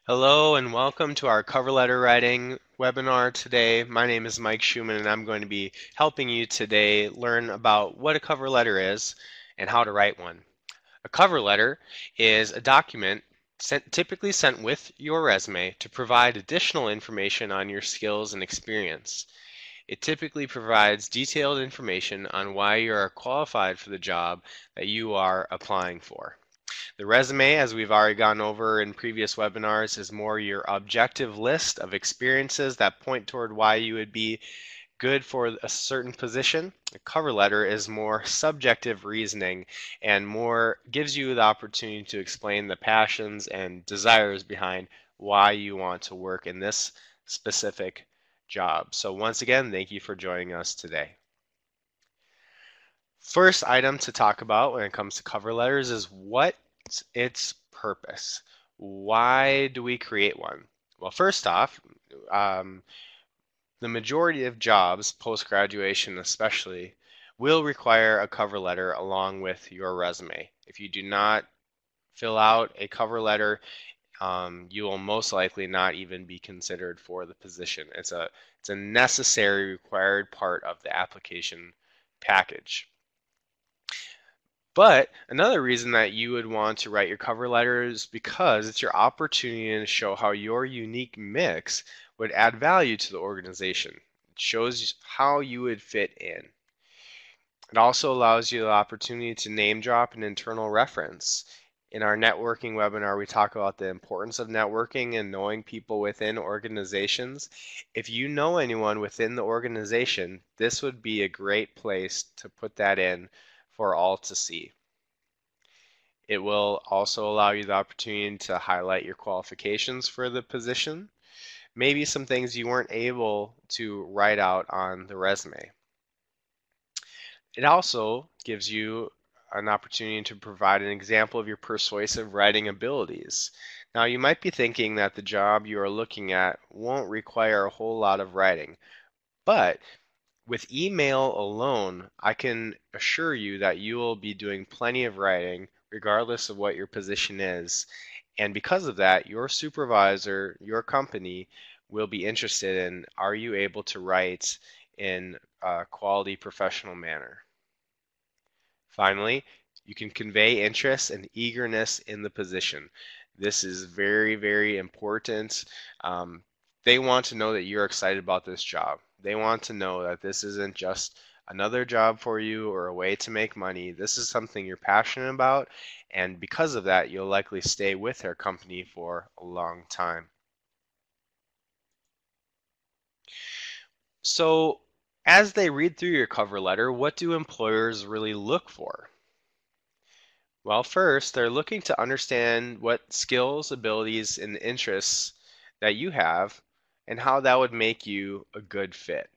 Hello and welcome to our cover letter writing webinar today. My name is Mike Schumann and I'm going to be helping you today learn about what a cover letter is and how to write one. A cover letter is a document typically sent with your resume to provide additional information on your skills and experience. It typically provides detailed information on why you are qualified for the job that you are applying for. The resume, as we've already gone over in previous webinars, is more your objective list of experiences that point toward why you would be good for a certain position. A cover letter is more subjective reasoning and more gives you the opportunity to explain the passions and desires behind why you want to work in this specific job. So once again, thank you for joining us today. First item to talk about when it comes to cover letters is what's its purpose? Why do we create one? Well, first off, um, the majority of jobs, post-graduation especially, will require a cover letter along with your resume. If you do not fill out a cover letter, you will most likely not even be considered for the position. It's a necessary required part of the application package. But another reason that you would want to write your cover letter is because it's your opportunity to show how your unique mix would add value to the organization. It shows how you would fit in. It also allows you the opportunity to name drop an internal reference. In our networking webinar, we talk about the importance of networking and knowing people within organizations. If you know anyone within the organization, this would be a great place to put that in for all to see. It will also allow you the opportunity to highlight your qualifications for the position, maybe some things you weren't able to write out on the resume. It also gives you an opportunity to provide an example of your persuasive writing abilities. Now, you might be thinking that the job you are looking at won't require a whole lot of writing, but with email alone, I can assure you that you will be doing plenty of writing regardless of what your position is. And because of that, your supervisor, your company will be interested in, are you able to write in a quality professional manner? Finally, you can convey interest and eagerness in the position. This is very, very important. Um, they want to know that you're excited about this job. They want to know that this isn't just another job for you or a way to make money. This is something you're passionate about, and because of that, you'll likely stay with their company for a long time. So, as they read through your cover letter, what do employers really look for? Well, first, they're looking to understand what skills, abilities, and interests that you have and how that would make you a good fit.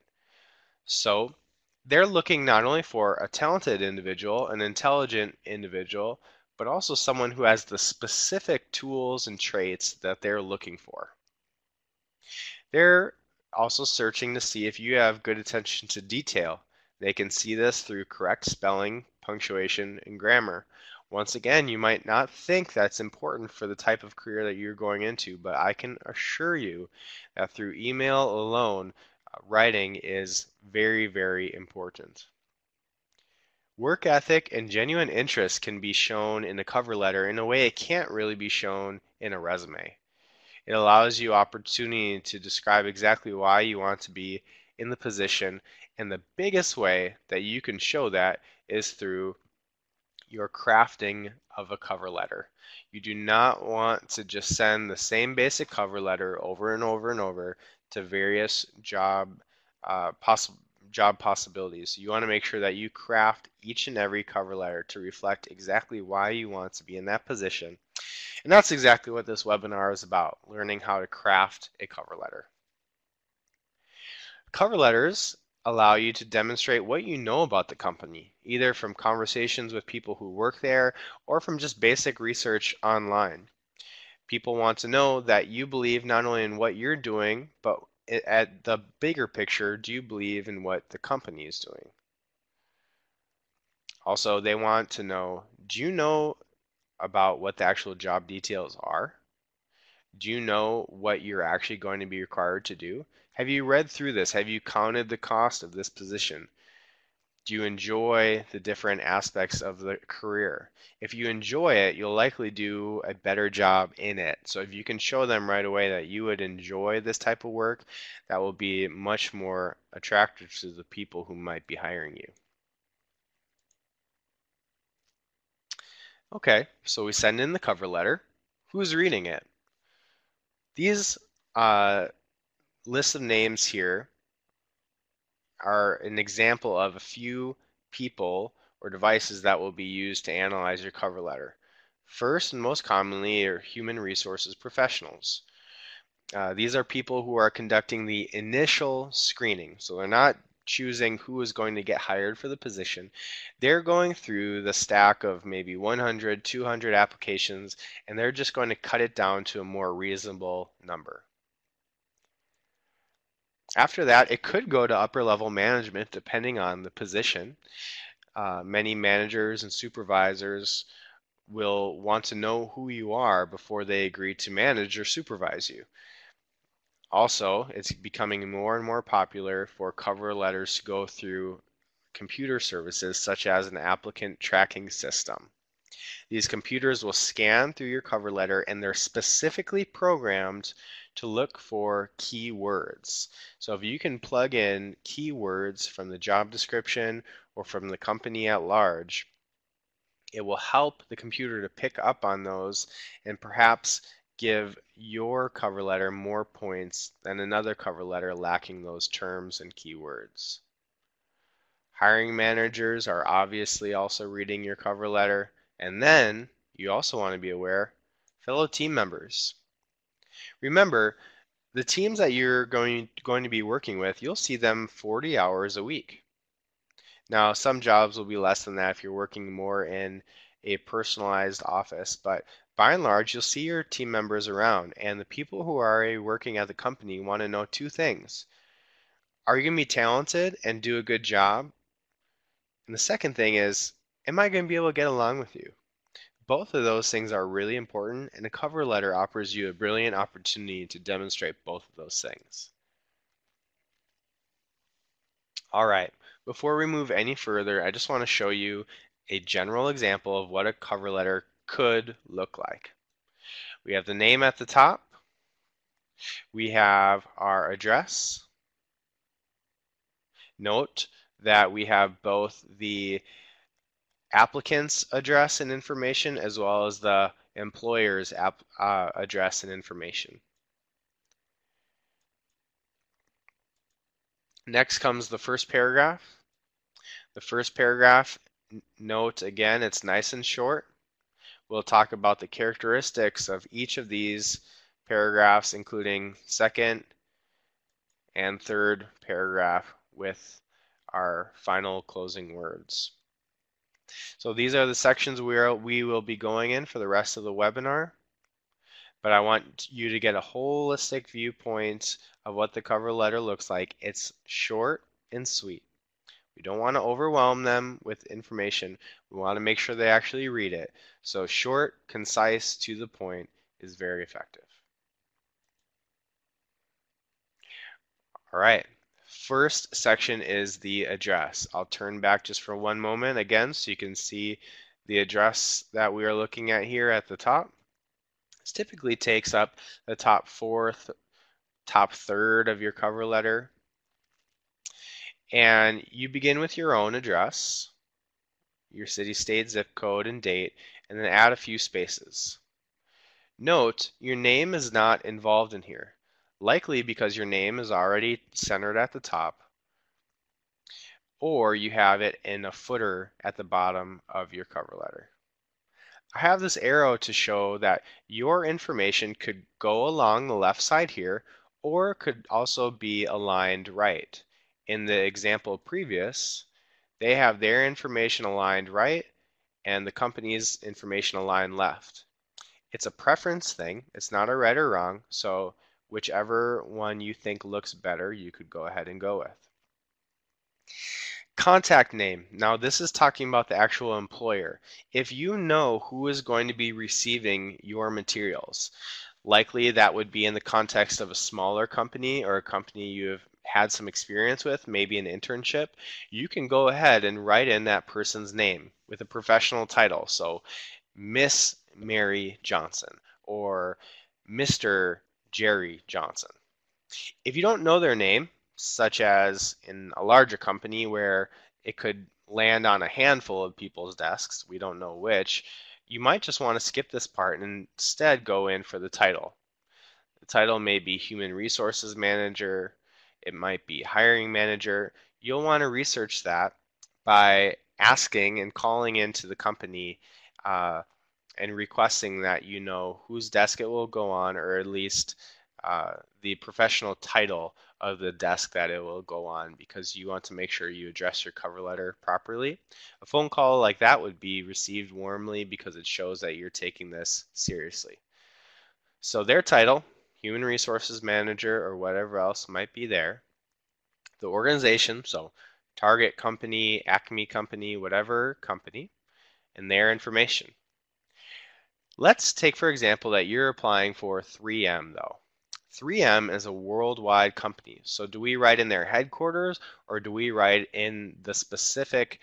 So, they're looking not only for a talented individual, an intelligent individual, but also someone who has the specific tools and traits that they're looking for. They're also searching to see if you have good attention to detail. They can see this through correct spelling, punctuation, and grammar. Once again, you might not think that's important for the type of career that you're going into, but I can assure you that through email alone, writing is very, very important. Work ethic and genuine interest can be shown in a cover letter in a way it can't really be shown in a resume. It allows you opportunity to describe exactly why you want to be in the position, and the biggest way that you can show that is through your crafting of a cover letter. You do not want to just send the same basic cover letter over and over and over to various uh, poss- job possibilities. You want to make sure that you craft each and every cover letter to reflect exactly why you want to be in that position. And that's exactly what this webinar is about, learning how to craft a cover letter. Cover letters allow you to demonstrate what you know about the company, either from conversations with people who work there or from just basic research online. People want to know that you believe not only in what you're doing, but at the bigger picture, do you believe in what the company is doing? Also, they want to know, do you know about what the actual job details are? Do you know what you're actually going to be required to do? Have you read through this? Have you counted the cost of this position? Do you enjoy the different aspects of the career? If you enjoy it, you'll likely do a better job in it. So if you can show them right away that you would enjoy this type of work, that will be much more attractive to the people who might be hiring you. Okay, so we send in the cover letter. Who's reading it? These lists of names here are an example of a few people or devices that will be used to analyze your cover letter. First and most commonly are human resources professionals. These are people who are conducting the initial screening. So they're not choosing who is going to get hired for the position. They're going through the stack of maybe 100, 200 applications, and they're just going to cut it down to a more reasonable number. After that, it could go to upper level management depending on the position. Many managers and supervisors will want to know who you are before they agree to manage or supervise you. Also, it's becoming more and more popular for cover letters to go through computer services such as an applicant tracking system. These computers will scan through your cover letter and they're specifically programmed to look for keywords. So if you can plug in keywords from the job description or from the company at large, it will help the computer to pick up on those and perhaps give your cover letter more points than another cover letter lacking those terms and keywords. Hiring managers are obviously also reading your cover letter. And then you also want to be aware, fellow team members. Remember, the teams that you're going to be working with, you'll see them 40 hours a week. Now, some jobs will be less than that if you're working more in a personalized office, but by and large, you'll see your team members around, and the people who are already working at the company want to know two things. Are you going to be talented and do a good job? And the second thing is, am I going to be able to get along with you? Both of those things are really important, and a cover letter offers you a brilliant opportunity to demonstrate both of those things. All right, before we move any further, I just want to show you a general example of what a cover letter could look like. We have the name at the top. We have our address. Note that we have both the applicant's address and information as well as the employer's address and information. Next comes the first paragraph. The first paragraph, note again, it's nice and short. We'll talk about the characteristics of each of these paragraphs, including second and third paragraph with our final closing words. So these are the sections we will be going in for the rest of the webinar, but I want you to get a holistic viewpoint of what the cover letter looks like. It's short and sweet. We don't want to overwhelm them with information. We want to make sure they actually read it. So short, concise, to the point is very effective. All right. First section is the address. I'll turn back just for one moment again so you can see the address that we are looking at here at the top. This typically takes up the top fourth, top third of your cover letter. And you begin with your own address, your city, state, zip code, and date, and then add a few spaces. Note, your name is not involved in here, likely because your name is already centered at the top, or you have it in a footer at the bottom of your cover letter. I have this arrow to show that your information could go along the left side here, or could also be aligned right. In the example previous, they have their information aligned right and the company's information aligned left. It's a preference thing. It's not a right or wrong. So whichever one you think looks better, you could go ahead and go with. Contact name. Now this is talking about the actual employer. If you know who is going to be receiving your materials, Likely that would be in the context of a smaller company or a company you have had some experience with, maybe an internship. You can go ahead and write in that person's name with a professional title. So Miss Mary Johnson or Mr. Jerry Johnson. If you don't know their name, such as in a larger company where it could land on a handful of people's desks, we don't know which, you might just want to skip this part and instead go in for the title. The title may be Human Resources Manager, it might be Hiring Manager. You'll want to research that by asking and calling into the company and requesting that you know whose desk it will go on, or at least the professional title of the desk that it will go on, because you want to make sure you address your cover letter properly. A phone call like that would be received warmly because it shows that you're taking this seriously. So their title, Human Resources Manager or whatever else might be there. The organization, so Target company, Acme company, whatever company, and their information. Let's take for example that you're applying for 3M though. 3M is a worldwide company. So do we write in their headquarters or do we write in the specific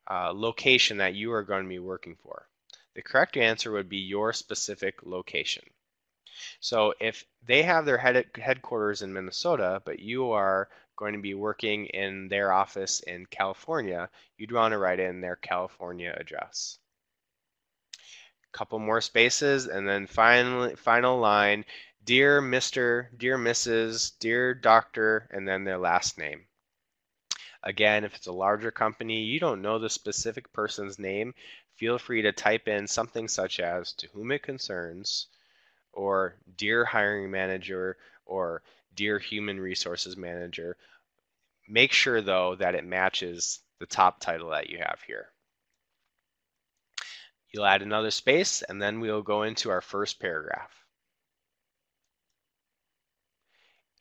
location that you are going to be working for? The correct answer would be your specific location. So if they have their headquarters in Minnesota, but you are going to be working in their office in California, you'd want to write in their California address. Couple more spaces, and then final line, Dear Mr., Dear Mrs., Dear Doctor, and then their last name. Again, if it's a larger company, you don't know the specific person's name, feel free to type in something such as to whom it concerns, or Dear Hiring Manager, or Dear Human Resources Manager. Make sure though that it matches the top title that you have here. You'll add another space and then we'll go into our first paragraph.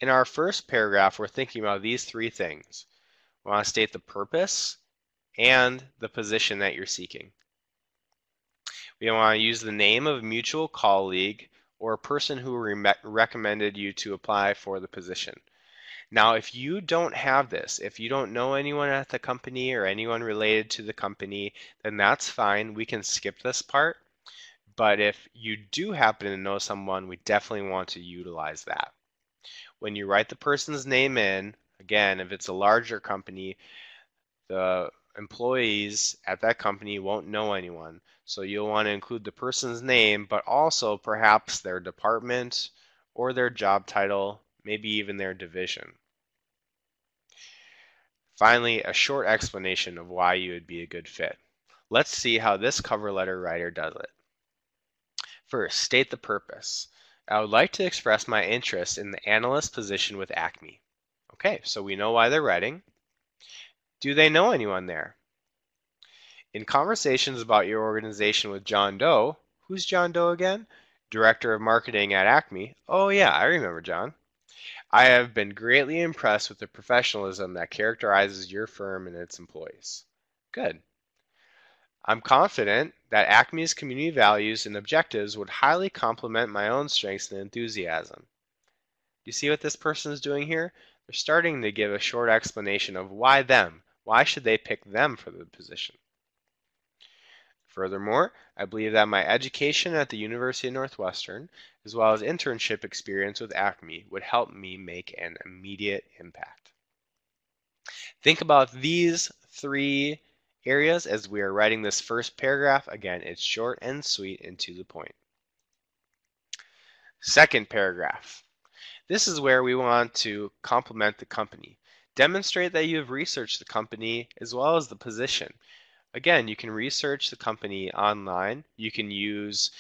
In our first paragraph, we're thinking about these three things. We want to state the purpose and the position that you're seeking. We want to use the name of a mutual colleague or a person who recommended you to apply for the position. Now, if you don't have this, if you don't know anyone at the company or anyone related to the company, then that's fine. We can skip this part. But if you do happen to know someone, we definitely want to utilize that. When you write the person's name in, again, if it's a larger company, the employees at that company won't know anyone. So you'll want to include the person's name, but also perhaps their department or their job title, maybe even their division. Finally, a short explanation of why you would be a good fit. Let's see how this cover letter writer does it. First, state the purpose. I would like to express my interest in the analyst position with Acme. Okay, so we know why they're writing. Do they know anyone there? In conversations about your organization with John Doe, who's John Doe again? Director of Marketing at Acme. Oh yeah, I remember John. I have been greatly impressed with the professionalism that characterizes your firm and its employees. Good. I'm confident that Acme's community values and objectives would highly complement my own strengths and enthusiasm. You see what this person is doing here? They're starting to give a short explanation of why them. Why should they pick them for the position? Furthermore, I believe that my education at the University of Northwestern, as well as internship experience with Acme, would help me make an immediate impact. Think about these three areas as we are writing this first paragraph. Again, it's short and sweet and to the point. Second paragraph. This is where we want to compliment the company. Demonstrate that you have researched the company as well as the position. Again, you can research the company online. You can use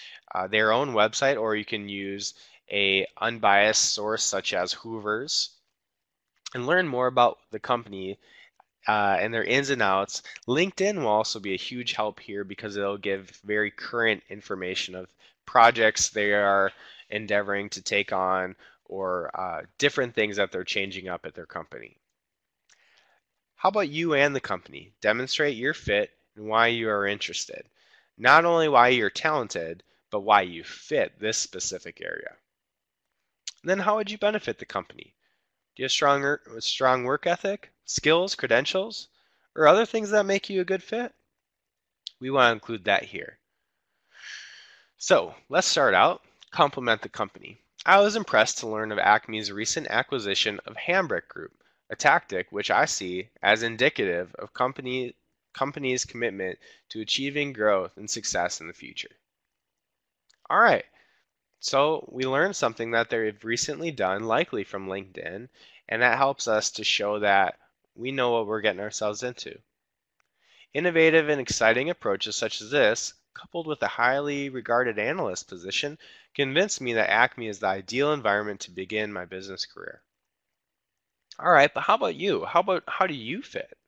their own website, or you can use a unbiased source such as Hoover's and learn more about the company and their ins and outs. LinkedIn will also be a huge help here because it'll give very current information of projects they are endeavoring to take on, or different things that they're changing up at their company. How about you and the company? Demonstrate your fit and why you are interested. Not only why you're talented, but why you fit this specific area. And then how would you benefit the company? Do you have strong work ethic, skills, credentials, or other things that make you a good fit? We want to include that here. So let's start out. Compliment the company. I was impressed to learn of Acme's recent acquisition of Hambrick Group, a tactic which I see as indicative of company's commitment to achieving growth and success in the future. All right, so we learned something that they've recently done, likely from LinkedIn, and that helps us to show that we know what we're getting ourselves into. Innovative and exciting approaches such as this, coupled with a highly regarded analyst position, convinced me that Acme is the ideal environment to begin my business career. All right, but how about you? How do you fit?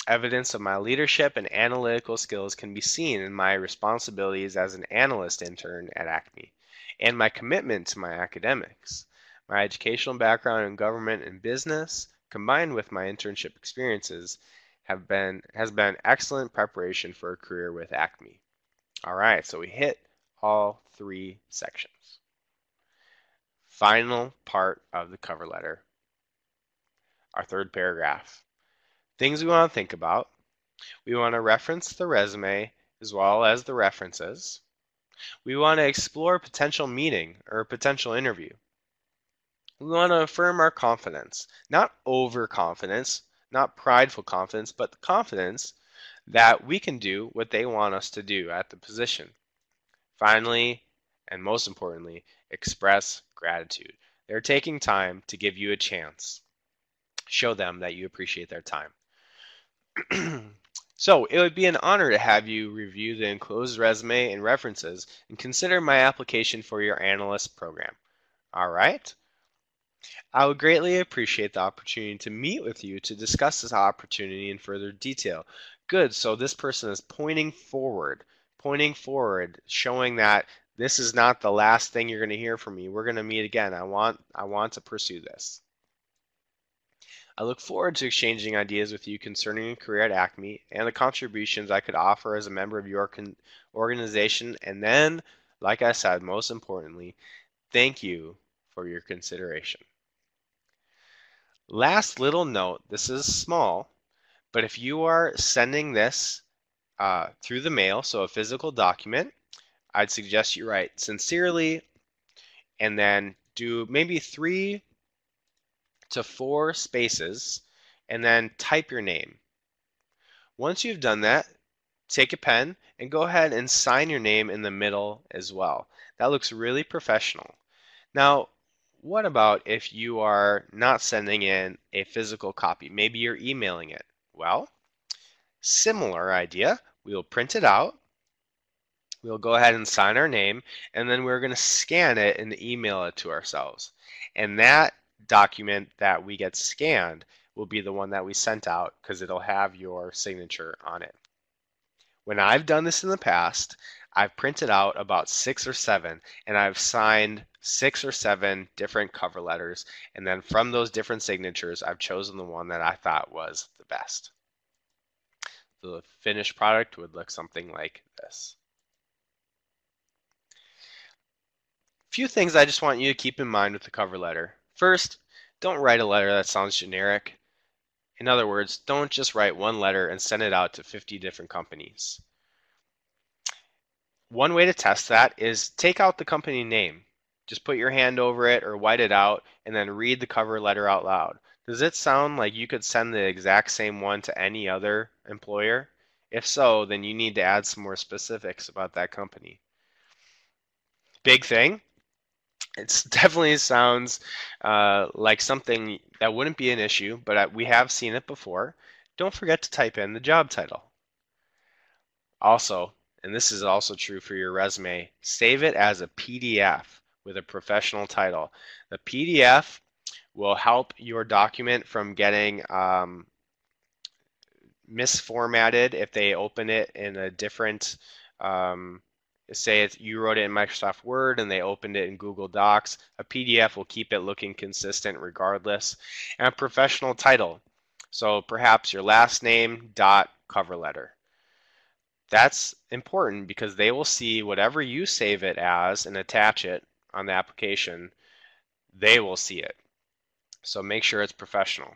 Evidence of my leadership and analytical skills can be seen in my responsibilities as an analyst intern at Acme and my commitment to my academics. My educational background in government and business, combined with my internship experiences, has been excellent preparation for a career with Acme. All right, so we hit all three sections. Final part of the cover letter, our third paragraph. Things we want to think about. We want to reference the resume as well as the references. We want to explore potential meeting or potential interview. We want to affirm our confidence, not overconfidence, not prideful confidence, but the confidence that we can do what they want us to do at the position. Finally, and most importantly, express gratitude. They're taking time to give you a chance. Show them that you appreciate their time. So it would be an honor to have you review the enclosed resume and references and consider my application for your analyst program. All right? I would greatly appreciate the opportunity to meet with you to discuss this opportunity in further detail. Good, so this person is pointing forward, showing that this is not the last thing you're going to hear from me. We're going to meet again. I want to pursue this. I look forward to exchanging ideas with you concerning a career at Acme and the contributions I could offer as a member of your organization. And then, like I said, most importantly, thank you for your consideration. Last little note, this is small, but if you are sending this through the mail, so a physical document, I'd suggest you write sincerely and then do maybe 3 to 4 spaces and then type your name. Once you've done that, take a pen and go ahead and sign your name in the middle as well. That looks really professional. Now, what about if you are not sending in a physical copy? Maybe you're emailing it. Well, similar idea. We'll print it out. We'll go ahead and sign our name, and then we're going to scan it and email it to ourselves. And that document that we get scanned will be the one that we sent out because it'll have your signature on it. When I've done this in the past, I've printed out about 6 or 7 and I've signed 6 or 7 different cover letters, and then from those different signatures I've chosen the one that I thought was the best. The finished product would look something like this. Few things I just want you to keep in mind with the cover letter. First, don't write a letter that sounds generic. In other words, don't just write one letter and send it out to 50 different companies. One way to test that is take out the company name. Just put your hand over it or white it out and then read the cover letter out loud. Does it sound like you could send the exact same one to any other employer? If so, then you need to add some more specifics about that company. Big thing. It definitely sounds like something that wouldn't be an issue, but we have seen it before. Don't forget to type in the job title. Also, and this is also true for your resume, save it as a PDF with a professional title. The PDF will help your document from getting misformatted if they open it in a different say you wrote it in Microsoft Word and they opened it in Google Docs, a PDF will keep it looking consistent regardless. And a professional title. So perhaps your last name dot cover letter. That's important because they will see whatever you save it as and attach it on the application they will see it. So make sure it's professional.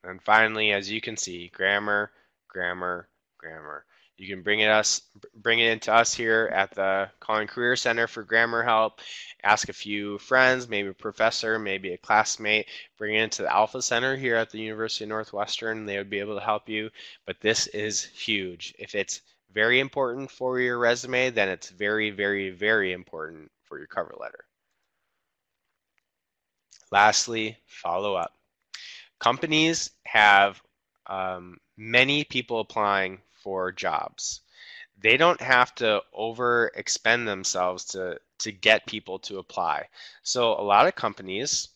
And finally, as you can see, grammar, grammar, grammar. You can bring it into us here at the Collin Career Center for grammar help. Ask a few friends, maybe a professor, maybe a classmate. Bring it into the Alpha Center here at the University of Northwestern. They would be able to help you. But this is huge. If it's very important for your resume, then it's very, very, very important for your cover letter. Lastly, follow up. Companies have many people applying for jobs. They don't have to over expend themselves to get people to apply. So a lot of companies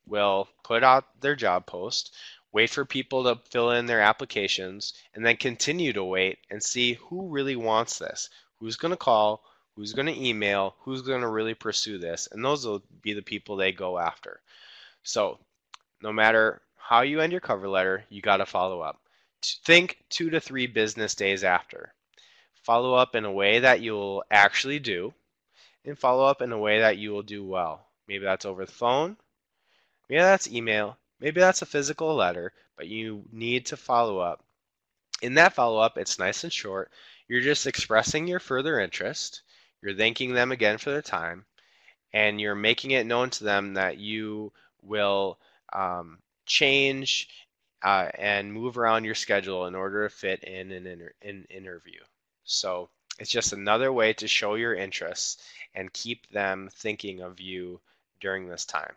will put out their job post, wait for people to fill in their applications, and then continue to wait and see who really wants this, who's going to call, who's going to email, who's going to really pursue this, and those will be the people they go after. So no matter how you end your cover letter, you got to follow up. Think 2 to 3 business days after. Follow up in a way that you'll actually do, and follow up in a way that you will do well. Maybe that's over the phone, maybe that's email, maybe that's a physical letter, but you need to follow up. In that follow up, it's nice and short. You're just expressing your further interest, you're thanking them again for their time, and you're making it known to them that you will change and move around your schedule in order to fit in an interview. So it's just another way to show your interests and keep them thinking of you during this time.